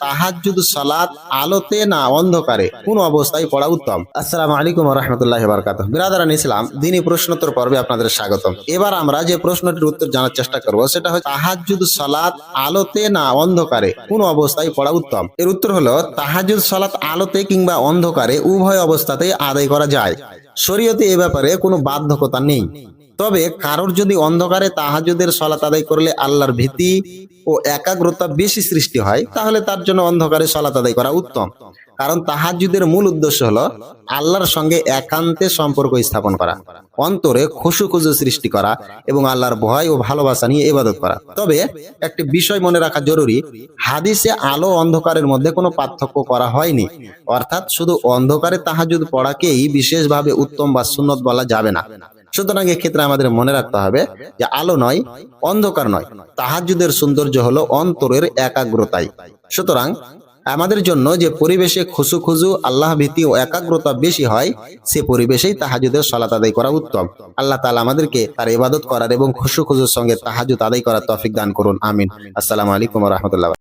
তাহাজ্জুদ সালাত আলোতে না অন্ধকারে কোন অবস্থায় পড়া উত্তম? আসসালামু আলাইকুম ওয়া রাহমাতুল্লাহি ওয়া বারাকাতুহু। বিরাদারান ইসলাম, দ্বীনি প্রশ্নোত্তর পর্বে আপনাদের স্বাগতম। এবার আমরা যে প্রশ্নটির উত্তর জানার চেষ্টা করব সেটা হচ্ছে তাহাজ্জুদ সালাত আলোতে না অন্ধকারে কোন অবস্থায় পড়া উত্তম? এর উত্তর হলো তাহাজ্জুদ সালাত আলোতে কিংবা অন্ধকারে উভয় অবস্থাতেই আদায় করা যায়। শরীয়তে এ ব্যাপারে কোনো বাধ্যকতা নেই। তবে কারোর যদি অন্ধকারে তাহাজ্জুদের সালাত আদায় করলে আল্লাহর ভীতি ও একাগ্রতা বেশি সৃষ্টি হয়, তাহলে তার জন্য অন্ধকারে সালাত আদায় করা উত্তম। কারণ তাহাজ্জুদের মূল উদ্দেশ্য হলো আল্লাহর সঙ্গে একান্তে সম্পর্ক স্থাপন করা, অন্তরে খুশু খুশু সৃষ্টি করা এবং আল্লাহর ভয় ও ভালোবাসা নিয়ে ইবাদত করা। তবে একটি বিষয় মনে রাখা জরুরি, হাদিসে আলো অন্ধকারের মধ্যে কোনো পার্থক্য করা হয়নি। অর্থাৎ শুধু অন্ধকারে তাহাজ্জুদ পড়াকেই বিশেষভাবে উত্তম বা সুন্নত বলা যাবে না। সুতরাং এক্ষেত্রে আমাদের মনে রাখতে হবে যে আলো নয়, অন্ধকার নয়, তাহাজ্জুদের সৌন্দর্য হলো অন্তরের একাগ্রতাই। সুতরাং আমাদের জন্য যে পরিবেশে খুশু খুজু, আল্লাহ ভীতি ও একাগ্রতা বেশি হয়, সে পরিবেশেই তাহাজ্জুদের সালাত আদায় করা উত্তম। আল্লাহ তাআলা আমাদেরকে তার ইবাদত করার এবং খুশু খুজুর সঙ্গে তাহাজ্জুদ আদায় করার তৌফিক দান করুন। আমিন। আসসালামু আলাইকুম ওয়া রাহমাতুল্লাহ।